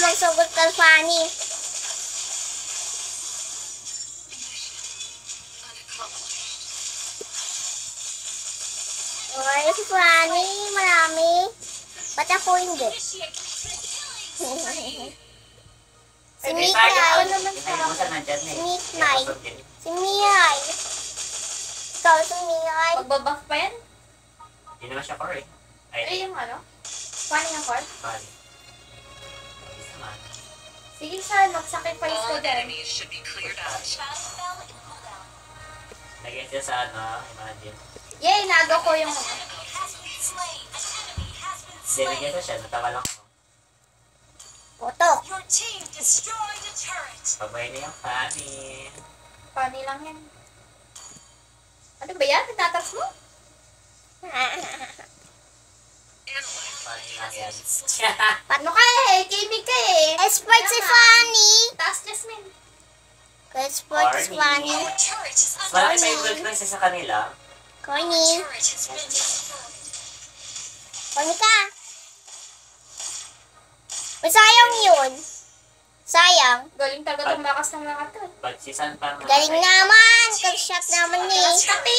magsugod kay Fanny. Okay, si Fanny, marami. Ba't ako hindi? Si Mikay. Si Miyay. Ikaw si Miyay. Magbabuff pa yan? Hindi naman siya core eh. Ay, yung ano? Paano yung core? Bali. Isa man. Sige siya, mag-sacrifice ko din. Lagyan siya sa ano, imagine. Yay, nago ko yung ano. Hindi, lagyan siya, natawa lang ako. Oto. Pabay na yung Fanny. Funny lang yan. Ano ba yan? Tinatas mo? Fanny lang yan. Paano ka eh? Kimi ka eh. Expert si Fanny. Taas Jasmine. Expert si Fanny. Malaki pa yung gold price sa kanila. Connie. Connie ka. May sayang yun. Sayang. Galing talaga tumakas ng mga to. Pagsisan pa nga. Galing naman. Kag-shot naman eh. Tapi!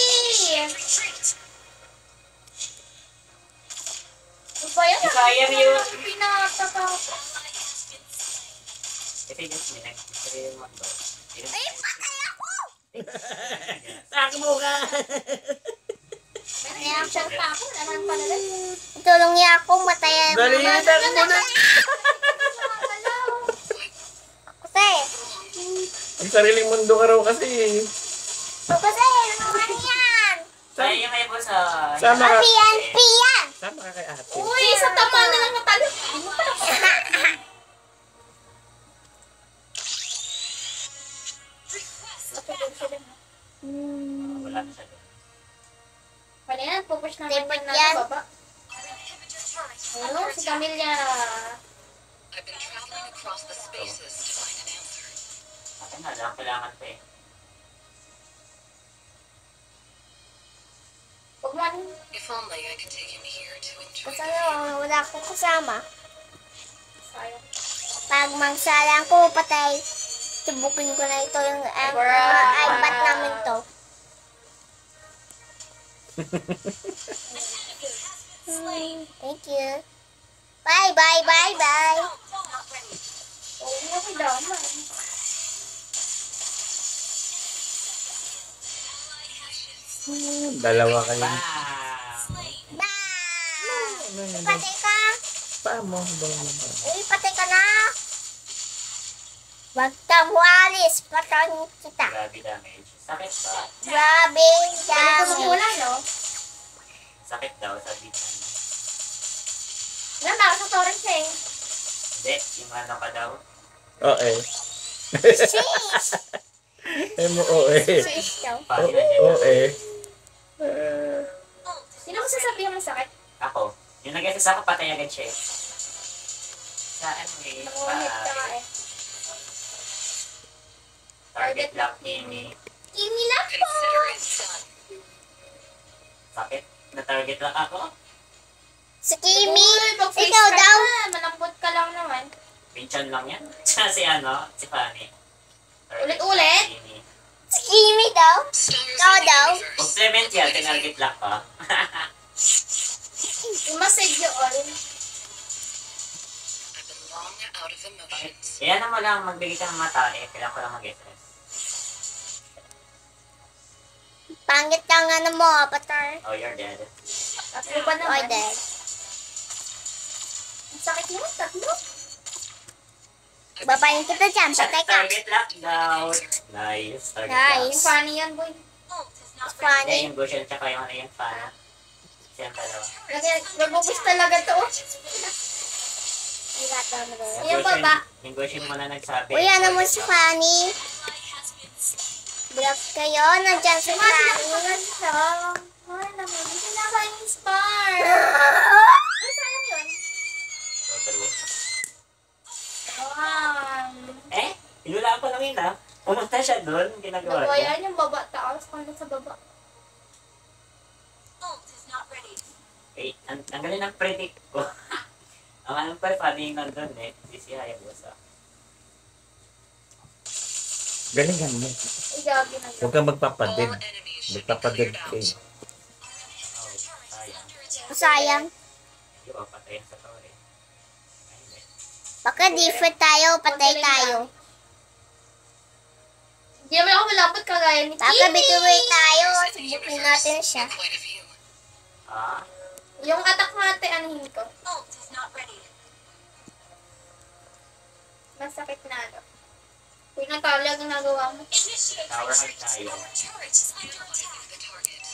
Ano ba yan? Sayang yun. Pinatapos. Ito yung minag. Ito yung mundo. Ay, patay ako! Takbo ka! May reaction pa ako. Naman pala rin. Tulong niya ako. Matayan. Dali, takbo na! Kasi. Ang sariling mundo ka raw kasi. Kasi. Ano nga yan? Sayang yung may boss sa... Sama ka. PNP yan. Sama ka kay ate. Uy, sa tama na lang natalo. Hindi mo pala. Wala na siya doon. Wala yan, pupush namin Dapat na yan. baba. Ano, si Camilla. I've been traveling across the spaces to find an answer. Akin na lang, kailangan pa eh. Huwag man. If only I could take him here to enjoy. Kasi wala akong kasama. Sayang. Pag magsalang ko, patay. Subukin ko na ito yung iPad namin to. Thank you. Bye, bye, bye, bye. Oo, okay dama. Dalawa kayo. Bam! Bye! Patay ka. Paano? Patay ka na. Wag kang walis. Patay kita. Grabe damage. Sakit ba? Grabe Ganito dami. mula, no? Sakit daw sa bitan. Wala na, sa torrent eh. Hindi, yung ano ka daw. Oo. Sis! M-O-E. Sis daw. Pati na dyan. Oo. Sino ko sasabihin mo sakit? Ako. Yung nag-assess ako, patay agad siya eh. Saan eh? Nangunit ka nga eh. Target lock Kimi. Kimi lang po. Consider it done. Sakit. Na-target lock ako. Si Kimi. Uy, mag-face Ikaw card daw. na. Malambot ka lang naman. Pinchan lang yan. Tsaka si ano, si Fanny. Target Ulit-ulit? lock Kimi. Si Kimi daw. Stars Ikaw in the daw. universe. Complement yan, tinarget lock pa. Imasig yun. I've been long out of emotions. Kaya naman lang magbigay ka ng mata eh. Kailangan ko lang mag-stress. Pangit ka nga na mo, Avatar. Oh, you're dead. Tatlo pa Or naman. dead. Ang sakit mo, tatlo. Babayin kita dyan. Patay ka. Target lock daw. Nice. Target Nice. Yung funny yan, boy. lock. Funny. Hindi, yung Goshen tsaka yung ano yung Fanny. Siyang dalawa. Nagbubus talaga to. Yung baba. Yung Goshen mo na nagsabi. Uy, ano mo si Fanny? Block kayo. Nandyan si Fanny. Ay, naman. Hindi na ka-inspire. Ay, sayang yun. Eh, inulaan ko lang yun ah. Pumunta siya doon, ginagawa niya. Nagawayan yung baba, taas pa sa baba. Eh, ang galing ng predict ko. Ang ano pa, funny nandun eh. Hindi si Hayabusa. Galingan mo. Ay, gabi na Huwag yun. kang magpapadid. All enemies should be Magpapadid cleared ka out. eh. Oh, sayang. Sayang. Hindi ba patayin sa tao eh. Ay, hindi. Baka different tayo, patay tayo. Hindi naman ako malapit kagaya ni Baka Kimi. bituloy tayo, subukin natin siya. Quite a few. Ah, Yung attack natin, anuhin ko. Ult is not ready. Masakit na ano. Kung natala ang nagawa mo. tower hug tayo. Analyzing the target.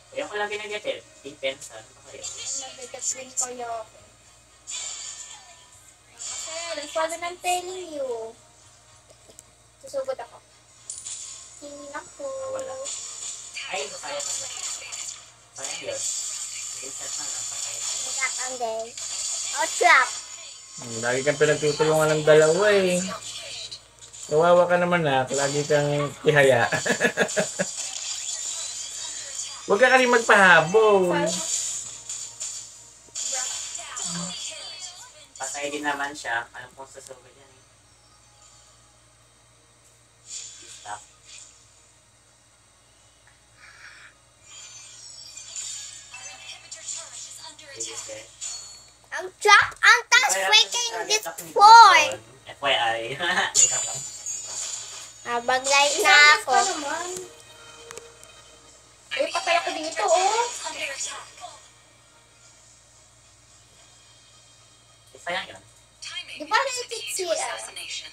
Kaya ko lang ginaget eh. Defense, ano ba kayo? Nabigat din ko yung... Okay, that's what I'm telling you. Susugod ako. Hindi ako. Wala. Ay, sayang naman. Sayang yun. Reset na lang, patayin na. Nagkakang day. Oh, trap. Lagi kang pinagtutulungan ng dalawa eh. Kawawa ka naman lagi kang tihaya. Huwag ka kasi magpahabol. Patay din naman siya. Alam kong susugod yan eh. Stop. Sige, sige. Ang trap, ang taas Kaya, freaking target ako ni destroy. Boston. FYI. Joke lang. Baglight na ako. Ano naman? Ay, patay ako dito, oh. Sayang yun. Timing Di ba is the naitid key si, to assassination.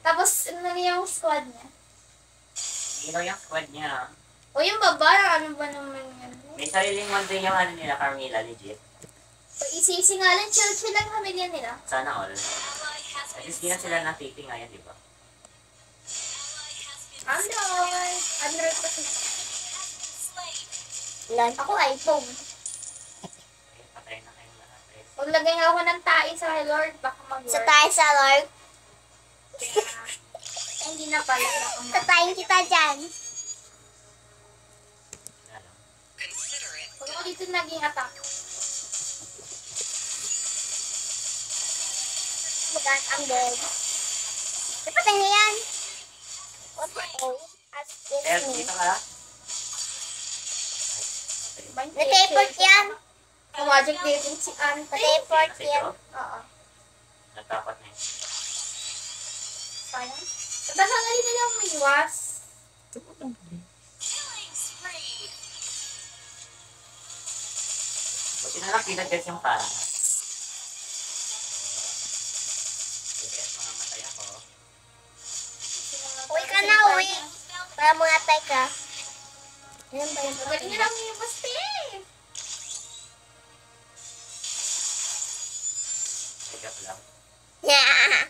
Tapos, ano na yung squad niya? Hino yung squad niya. O yung baba, ano ba naman yan? May sariling one din yung ano nila, Carmilla, legit. O isisingalan, chill-chill lang kami niyan nila. Sana all. At least di na sila napipi ngayon, di ba? Android! Android pa siya. Lan. Ako iPhone. Okay, patay na kayong lahat. Eh. Maglagay nga ako ng tae sa Lord, baka mag-work. Sa tayo sa Lord. Ay, hindi na pala. Baka mag- Tatayin kita dyan. Wala lang. Consider it Pag ako dito naging attack. Magaan ang dead. Napatay na yan. What the hell? As Eh, me. dito ka. Okay. Na-teleport yan. Magic dating si Ante. Na-teleport Kasi yan. ito, Oo. natapat na yun. Sayang. Basta na rin nila umiwas. Buti na lang pinag-get yung para. Sige, mamamatay ako. Uwi ka na, uwi. Para mga ka. Ilan ba yung Magaling nila umiwas, te. Sige lang. Yeah.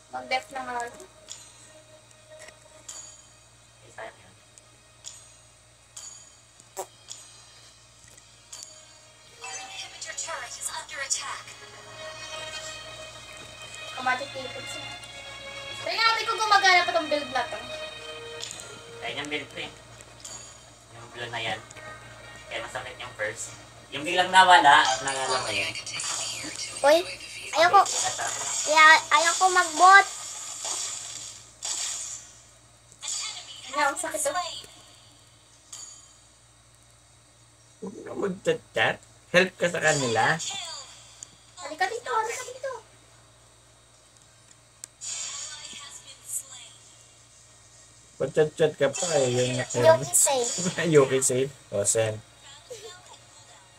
Mag-def na nga. Okay, sayang yun. Magic dating siya. Kaya nga, ko gumagana pa tong build na to. Kaya niyang build ko eh. Yung blue na yan. Kaya masakit yung first. Yung biglang nawala, nalala mo yun. I could take from here to Uy, enjoy the view. ayoko. Ayoko magbot. Kaya ang sakit to. Huwag ka mag-chat. Help ka sa kanila. Halika dito, halika dito. Pag-chat ka pa eh. Yung Yoki say. Yuki save. O, send.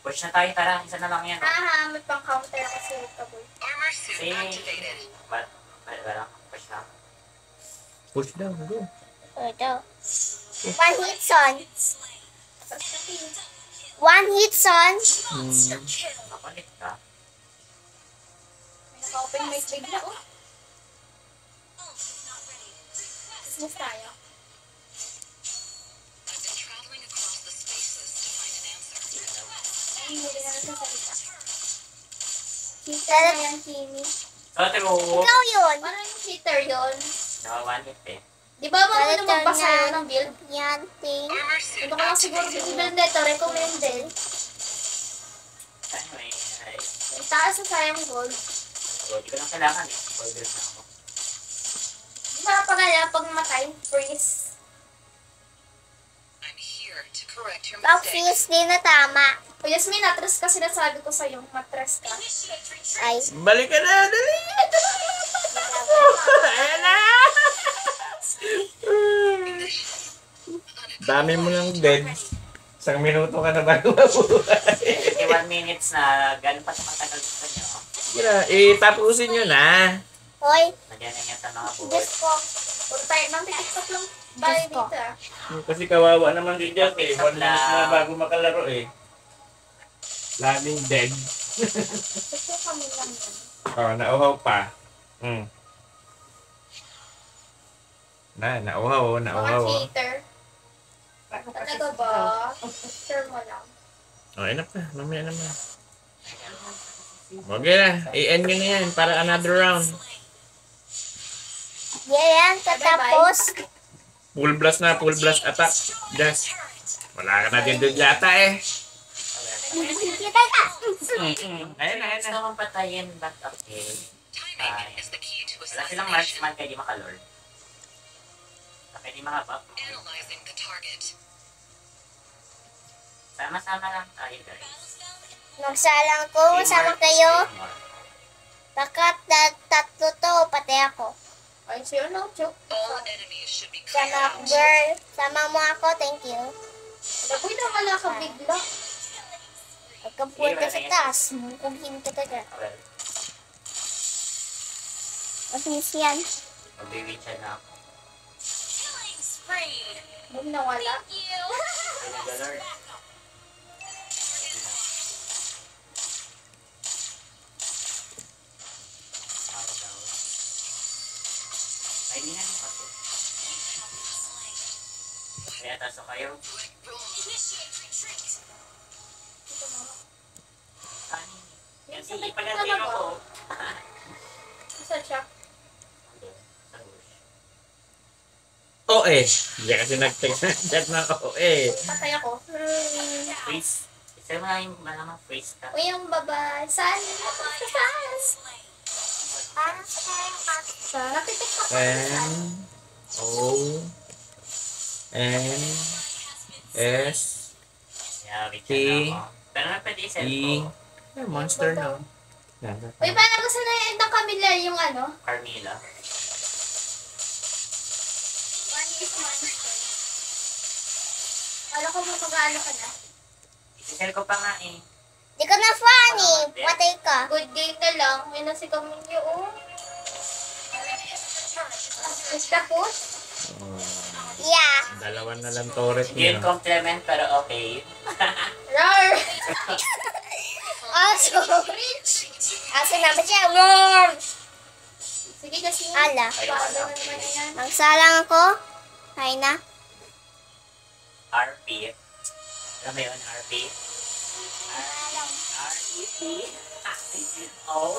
Push na tayo, tara. Isa na lang yan. Haha, may pang-counter ako sa Kaboy. Armor suit See? activated. Wala. Push na. Push down. Go. Ito. One hit son. Tapos na team. One hit son. Kapalit ka. May naka-open mic bigla, oh. Business tayo. I've been traveling across the spaces to find an answer. Ay, hindi na natin salita. Cheater na yan, Kimi. So, true. Ikaw yun. Paano yung cheater yun? Nakawan hit eh. Di ba marunong magbasa yun ng build? Yan, ting. Armor suit Ito ko lang siguro activated. bibigyan nito, recommended. Taas na sayang gold. So, di ko lang kailangan eh. Order na ako. Mapagala pag matay, freeze. I'm here to correct your Pag mistakes. fuse din na tama. O Yasmin, matras ka sinasabi ko sa'yo, matras ka. Ay, Balik ka na, dali! Ayan na! Dami mo ng dead. Isang minuto ka na bago mabuhay. 51 minutes na, gano'n pa sa matagal gusto nyo. Tapusin nyo na. hoy, Nagyan na yan sa mga buhay. Diyos ko. Puro tayo, nang tiktok lang. Bali Diyos ko. dito ah. Kasi kawawa naman si Jack eh. 1 minute na bago makalaro eh. Laging dead. Gusto kami lang yan. Oh, nauhaw pa. Nauhaw, Mga nauhaw. cheater. Talaga ba? Sure mo lang. Oh, enough na. Mamaya naman. Okay na. I-end nyo na yan para another round. Yan, tatapos. Full blast na, full blast attack. Just. Wala ka na din doon yata eh. Kita ka. Ayan na, Gusto kong patayin, but okay. Timing is the key to Wala silang assassination. marksman kaya di makalord. Kaya di makabak. Analyzing the target. Sama-sama lang tayo guys. Magsalang ko, sama kayo. Bakat tatlo to, pati ako. Ay, sa'yo no, joke. All enemies should be Sama cleared ako, out. girl. Sama mo ako, thank you. Laboy na wala ka bigla. Pagkapuan ka sa taas, mungkuhin ka taga. Well, Masinis yan. mag-reach na ako. Boom na wala. Ay, nag-alert. Ay, di na lang kasi. Kaya taso kayo. Ani. Yan, Sa hindi back pa na natin talaga. ako. Saan siya? Andun, sa bush. OA. Hindi kasi nag-text na chat ng OA. Patay ako. Freeze. Isa mo na yung malamang freeze ka. Uy, yung babae. Saan? Saan? Napitiktok ako. N-O-N-S Yeah, wait T, na ako. Pero na pwede i-send E. ko. Monster na. Uy, parang gusto na yung ng Camila yung ano? Carmilla. Alam ko mo mag-ano ka na. I-send ko pa nga eh. Di ka na funny, patay ka. Good game na lang. May na si Camila, oh. Tapos? Yeah. Dalawa na lang turret Hindi yun niya. compliment pero okay. Rar! Also, aso naman siya. Roar! Sige kasi. Ala. Paano naman yan? Magsalang ako. Hay na. RP. Alam mo yun, RP? REP. Oh.